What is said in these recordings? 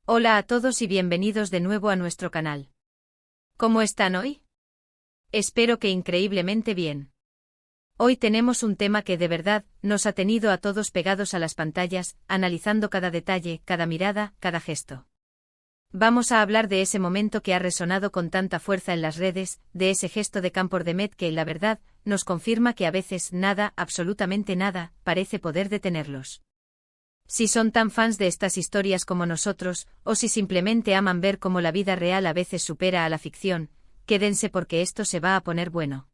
Hola a todos y bienvenidos de nuevo a nuestro canal. ¿Cómo están hoy? Espero que increíblemente bien. Hoy tenemos un tema que de verdad nos ha tenido a todos pegados a las pantallas, analizando cada detalle, cada mirada, cada gesto. Vamos a hablar de ese momento que ha resonado con tanta fuerza en las redes, de ese gesto de Can por Demet que, la verdad, nos confirma que a veces nada, absolutamente nada, parece poder detenerlos. Si son tan fans de estas historias como nosotros, o si simplemente aman ver cómo la vida real a veces supera a la ficción, quédense porque esto se va a poner bueno.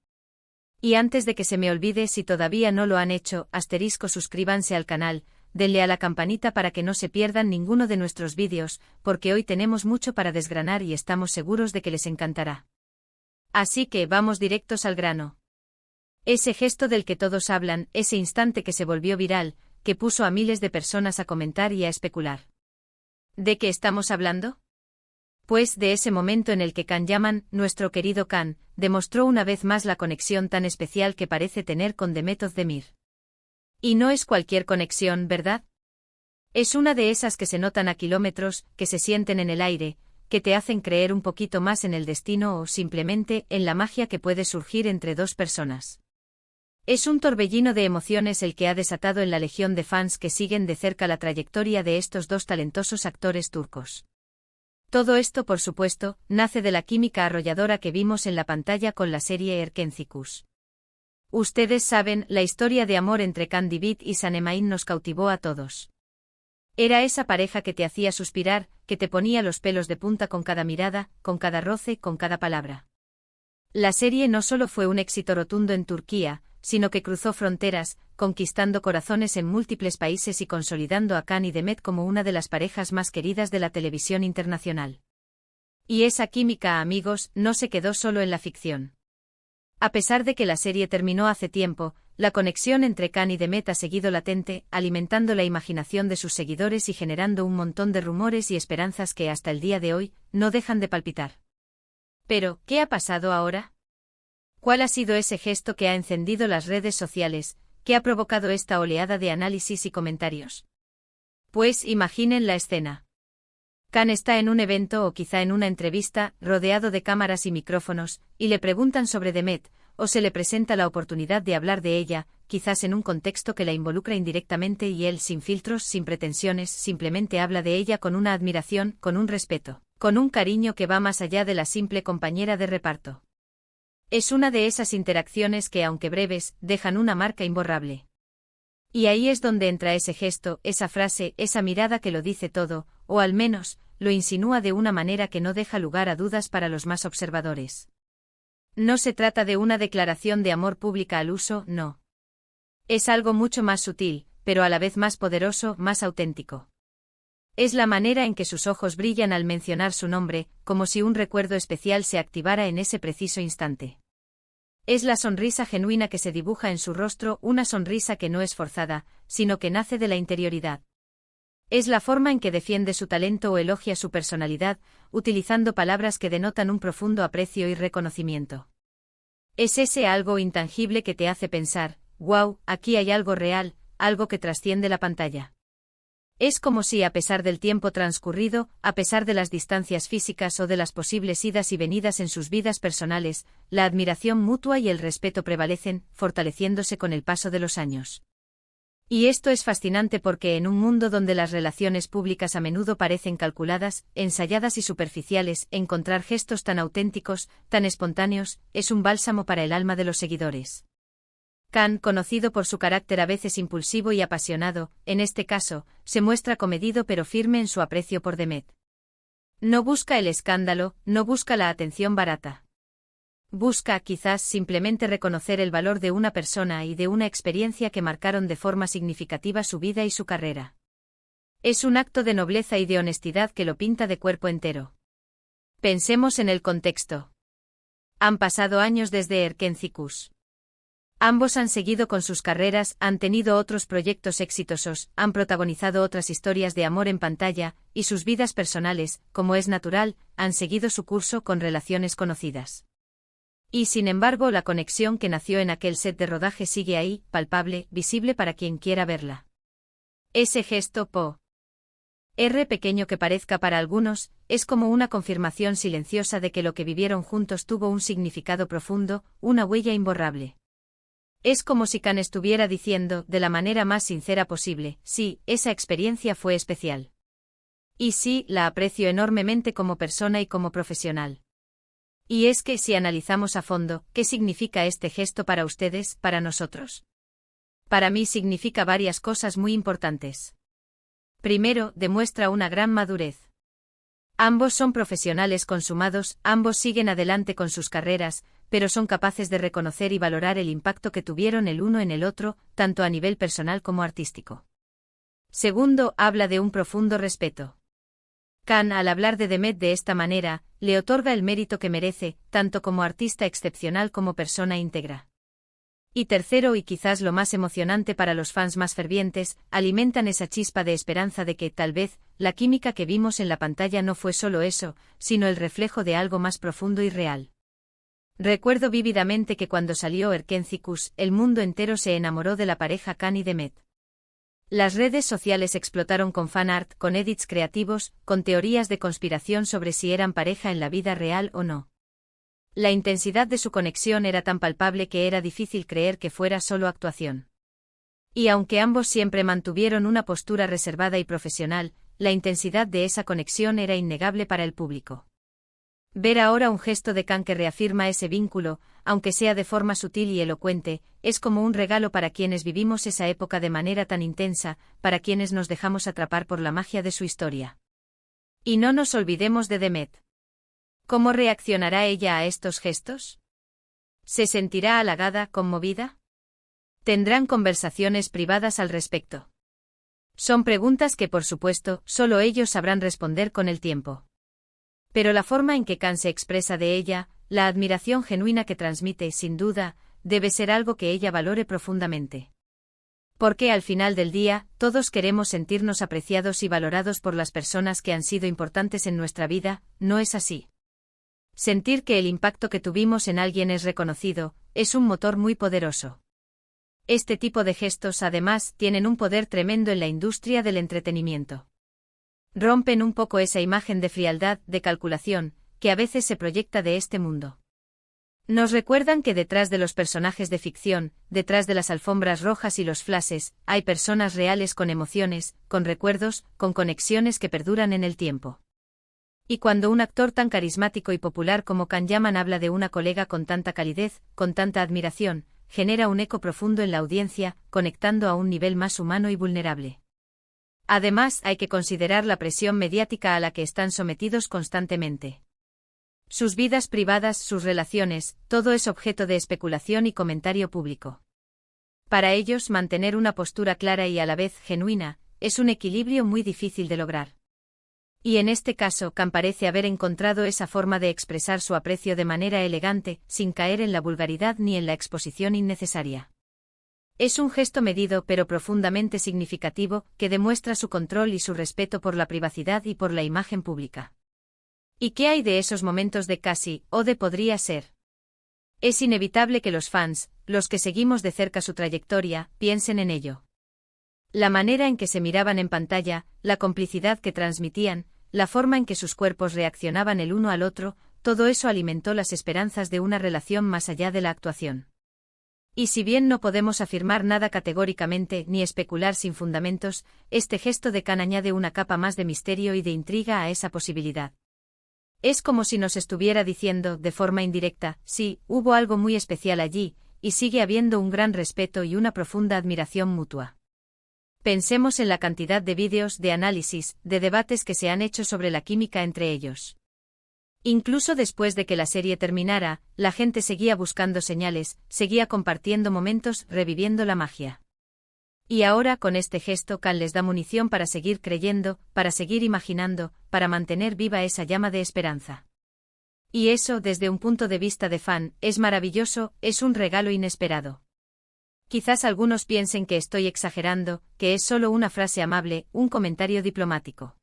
Y antes de que se me olvide, si todavía no lo han hecho, suscríbanse al canal, denle a la campanita para que no se pierdan ninguno de nuestros vídeos, porque hoy tenemos mucho para desgranar y estamos seguros de que les encantará. Así que vamos directos al grano. Ese gesto del que todos hablan, ese instante que se volvió viral, que puso a miles de personas a comentar y a especular. ¿De qué estamos hablando? Pues de ese momento en el que Can Yaman, nuestro querido Can, demostró una vez más la conexión tan especial que parece tener con Demet Özdemir. Y no es cualquier conexión, ¿verdad? Es una de esas que se notan a kilómetros, que se sienten en el aire, que te hacen creer un poquito más en el destino o simplemente en la magia que puede surgir entre dos personas. Es un torbellino de emociones el que ha desatado en la legión de fans que siguen de cerca la trayectoria de estos dos talentosos actores turcos. Todo esto, por supuesto, nace de la química arrolladora que vimos en la pantalla con la serie Erkencikus. Ustedes saben, la historia de amor entre Can Divit y Sanem nos cautivó a todos. Era esa pareja que te hacía suspirar, que te ponía los pelos de punta con cada mirada, con cada roce, con cada palabra. La serie no solo fue un éxito rotundo en Turquía, sino que cruzó fronteras, conquistando corazones en múltiples países y consolidando a Can y Demet como una de las parejas más queridas de la televisión internacional. Y esa química, amigos, no se quedó solo en la ficción. A pesar de que la serie terminó hace tiempo, la conexión entre Can y Demet ha seguido latente, alimentando la imaginación de sus seguidores y generando un montón de rumores y esperanzas que hasta el día de hoy no dejan de palpitar. Pero, ¿qué ha pasado ahora? ¿Cuál ha sido ese gesto que ha encendido las redes sociales, que ha provocado esta oleada de análisis y comentarios? Pues imaginen la escena. Can está en un evento o quizá en una entrevista, rodeado de cámaras y micrófonos, y le preguntan sobre Demet, o se le presenta la oportunidad de hablar de ella, quizás en un contexto que la involucra indirectamente y él, sin filtros, sin pretensiones, simplemente habla de ella con una admiración, con un respeto, con un cariño que va más allá de la simple compañera de reparto. Es una de esas interacciones que, aunque breves, dejan una marca imborrable. Y ahí es donde entra ese gesto, esa frase, esa mirada que lo dice todo, o al menos, lo insinúa de una manera que no deja lugar a dudas para los más observadores. No se trata de una declaración de amor pública al uso, no. Es algo mucho más sutil, pero a la vez más poderoso, más auténtico. Es la manera en que sus ojos brillan al mencionar su nombre, como si un recuerdo especial se activara en ese preciso instante. Es la sonrisa genuina que se dibuja en su rostro, una sonrisa que no es forzada, sino que nace de la interioridad. Es la forma en que defiende su talento o elogia su personalidad, utilizando palabras que denotan un profundo aprecio y reconocimiento. Es ese algo intangible que te hace pensar, wow, aquí hay algo real, algo que trasciende la pantalla. Es como si, a pesar del tiempo transcurrido, a pesar de las distancias físicas o de las posibles idas y venidas en sus vidas personales, la admiración mutua y el respeto prevalecen, fortaleciéndose con el paso de los años. Y esto es fascinante porque en un mundo donde las relaciones públicas a menudo parecen calculadas, ensayadas y superficiales, encontrar gestos tan auténticos, tan espontáneos, es un bálsamo para el alma de los seguidores. Can, conocido por su carácter a veces impulsivo y apasionado, en este caso, se muestra comedido pero firme en su aprecio por Demet. No busca el escándalo, no busca la atención barata. Busca, quizás, simplemente reconocer el valor de una persona y de una experiencia que marcaron de forma significativa su vida y su carrera. Es un acto de nobleza y de honestidad que lo pinta de cuerpo entero. Pensemos en el contexto. Han pasado años desde Erkencikus. Ambos han seguido con sus carreras, han tenido otros proyectos exitosos, han protagonizado otras historias de amor en pantalla, y sus vidas personales, como es natural, han seguido su curso con relaciones conocidas. Y sin embargo, la conexión que nació en aquel set de rodaje sigue ahí, palpable, visible para quien quiera verla. Ese gesto, Pequeño que parezca para algunos, es como una confirmación silenciosa de que lo que vivieron juntos tuvo un significado profundo, una huella imborrable. Es como si Khan estuviera diciendo, de la manera más sincera posible, sí, esa experiencia fue especial. Y sí, la aprecio enormemente como persona y como profesional. Y es que si analizamos a fondo, ¿qué significa este gesto para ustedes, para nosotros? Para mí significa varias cosas muy importantes. Primero, demuestra una gran madurez. Ambos son profesionales consumados, ambos siguen adelante con sus carreras, pero son capaces de reconocer y valorar el impacto que tuvieron el uno en el otro, tanto a nivel personal como artístico. Segundo, habla de un profundo respeto. Khan, al hablar de Demet de esta manera, le otorga el mérito que merece, tanto como artista excepcional como persona íntegra. Y tercero, y quizás lo más emocionante para los fans más fervientes, alimentan esa chispa de esperanza de que, tal vez, la química que vimos en la pantalla no fue solo eso, sino el reflejo de algo más profundo y real. Recuerdo vívidamente que cuando salió Erkencicus, el mundo entero se enamoró de la pareja Khan y Demet. Las redes sociales explotaron con fanart, con edits creativos, con teorías de conspiración sobre si eran pareja en la vida real o no. La intensidad de su conexión era tan palpable que era difícil creer que fuera solo actuación. Y aunque ambos siempre mantuvieron una postura reservada y profesional, la intensidad de esa conexión era innegable para el público. Ver ahora un gesto de Khan que reafirma ese vínculo, aunque sea de forma sutil y elocuente, es como un regalo para quienes vivimos esa época de manera tan intensa, para quienes nos dejamos atrapar por la magia de su historia. Y no nos olvidemos de Demet. ¿Cómo reaccionará ella a estos gestos? ¿Se sentirá halagada, conmovida? ¿Tendrán conversaciones privadas al respecto? Son preguntas que, por supuesto, solo ellos sabrán responder con el tiempo. Pero la forma en que Khan se expresa de ella, la admiración genuina que transmite, sin duda, debe ser algo que ella valore profundamente. Porque al final del día, todos queremos sentirnos apreciados y valorados por las personas que han sido importantes en nuestra vida, ¿no es así? Sentir que el impacto que tuvimos en alguien es reconocido, es un motor muy poderoso. Este tipo de gestos, además, tienen un poder tremendo en la industria del entretenimiento. Rompen un poco esa imagen de frialdad, de calculación, que a veces se proyecta de este mundo. Nos recuerdan que detrás de los personajes de ficción, detrás de las alfombras rojas y los flashes, hay personas reales con emociones, con recuerdos, con conexiones que perduran en el tiempo. Y cuando un actor tan carismático y popular como Khan Yaman habla de una colega con tanta calidez, con tanta admiración, genera un eco profundo en la audiencia, conectando a un nivel más humano y vulnerable. Además, hay que considerar la presión mediática a la que están sometidos constantemente. Sus vidas privadas, sus relaciones, todo es objeto de especulación y comentario público. Para ellos, mantener una postura clara y a la vez genuina, es un equilibrio muy difícil de lograr. Y en este caso, Khan parece haber encontrado esa forma de expresar su aprecio de manera elegante, sin caer en la vulgaridad ni en la exposición innecesaria. Es un gesto medido pero profundamente significativo, que demuestra su control y su respeto por la privacidad y por la imagen pública. ¿Y qué hay de esos momentos de casi, o de podría ser? Es inevitable que los fans, los que seguimos de cerca su trayectoria, piensen en ello. La manera en que se miraban en pantalla, la complicidad que transmitían, la forma en que sus cuerpos reaccionaban el uno al otro, todo eso alimentó las esperanzas de una relación más allá de la actuación. Y si bien no podemos afirmar nada categóricamente ni especular sin fundamentos, este gesto de Khan añade una capa más de misterio y de intriga a esa posibilidad. Es como si nos estuviera diciendo, de forma indirecta, sí, hubo algo muy especial allí, y sigue habiendo un gran respeto y una profunda admiración mutua. Pensemos en la cantidad de vídeos, de análisis, de debates que se han hecho sobre la química entre ellos. Incluso después de que la serie terminara, la gente seguía buscando señales, seguía compartiendo momentos, reviviendo la magia. Y ahora con este gesto Khan les da munición para seguir creyendo, para seguir imaginando, para mantener viva esa llama de esperanza. Y eso, desde un punto de vista de fan, es maravilloso, es un regalo inesperado. Quizás algunos piensen que estoy exagerando, que es solo una frase amable, un comentario diplomático.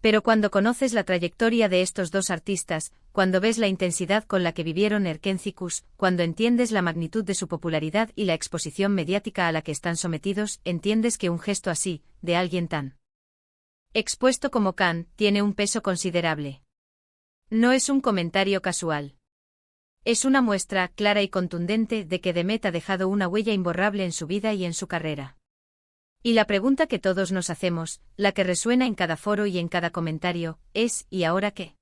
Pero cuando conoces la trayectoria de estos dos artistas, cuando ves la intensidad con la que vivieron Erkencicus, cuando entiendes la magnitud de su popularidad y la exposición mediática a la que están sometidos, entiendes que un gesto así, de alguien tan Expuesto como Khan, tiene un peso considerable. No es un comentario casual. Es una muestra clara y contundente de que Demet ha dejado una huella imborrable en su vida y en su carrera. Y la pregunta que todos nos hacemos, la que resuena en cada foro y en cada comentario, es ¿y ahora qué?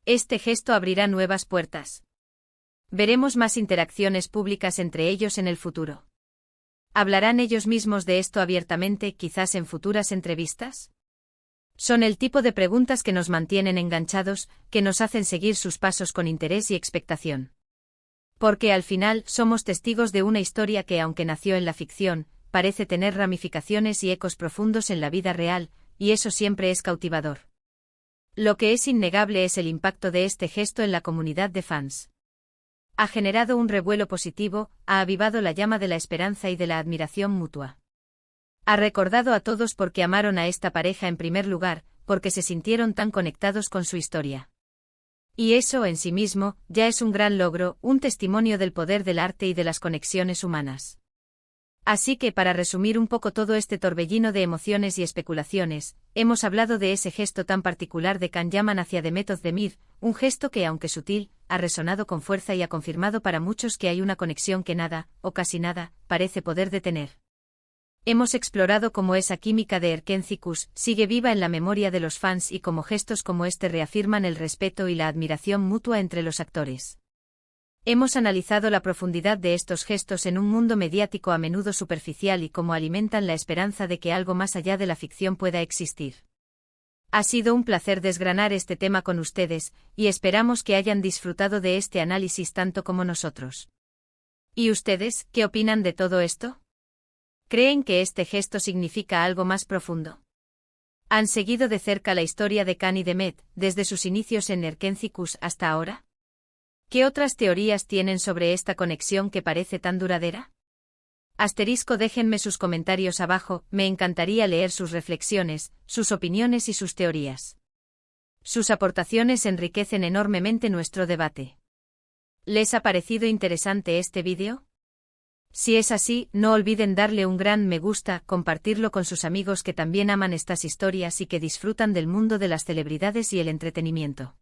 Este gesto abrirá nuevas puertas. Veremos más interacciones públicas entre ellos en el futuro. ¿Hablarán ellos mismos de esto abiertamente, quizás en futuras entrevistas? Son el tipo de preguntas que nos mantienen enganchados, que nos hacen seguir sus pasos con interés y expectación. Porque al final somos testigos de una historia que, aunque nació en la ficción, parece tener ramificaciones y ecos profundos en la vida real, y eso siempre es cautivador. Lo que es innegable es el impacto de este gesto en la comunidad de fans. Ha generado un revuelo positivo, ha avivado la llama de la esperanza y de la admiración mutua. Ha recordado a todos por qué amaron a esta pareja en primer lugar, porque se sintieron tan conectados con su historia. Y eso en sí mismo, ya es un gran logro, un testimonio del poder del arte y de las conexiones humanas. Así que para resumir un poco todo este torbellino de emociones y especulaciones, hemos hablado de ese gesto tan particular de Khan Yaman hacia Demet Özdemir, un gesto que, aunque sutil, ha resonado con fuerza y ha confirmado para muchos que hay una conexión que nada, o casi nada, parece poder detener. Hemos explorado cómo esa química de Erkencikus sigue viva en la memoria de los fans y cómo gestos como este reafirman el respeto y la admiración mutua entre los actores. Hemos analizado la profundidad de estos gestos en un mundo mediático a menudo superficial y cómo alimentan la esperanza de que algo más allá de la ficción pueda existir. Ha sido un placer desgranar este tema con ustedes, y esperamos que hayan disfrutado de este análisis tanto como nosotros. ¿Y ustedes, qué opinan de todo esto? ¿Creen que este gesto significa algo más profundo? ¿Han seguido de cerca la historia de Khan y Demet, desde sus inicios en Erkencikus hasta ahora? ¿Qué otras teorías tienen sobre esta conexión que parece tan duradera? Déjenme sus comentarios abajo, me encantaría leer sus reflexiones, sus opiniones y sus teorías. Sus aportaciones enriquecen enormemente nuestro debate. ¿Les ha parecido interesante este vídeo? Si es así, no olviden darle un gran me gusta, compartirlo con sus amigos que también aman estas historias y que disfrutan del mundo de las celebridades y el entretenimiento.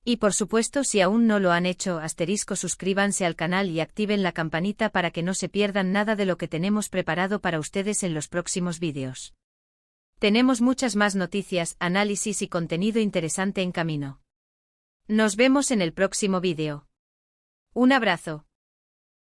Y por supuesto, si aún no lo han hecho, suscríbanse al canal y activen la campanita para que no se pierdan nada de lo que tenemos preparado para ustedes en los próximos vídeos. Tenemos muchas más noticias, análisis y contenido interesante en camino. Nos vemos en el próximo vídeo. Un abrazo.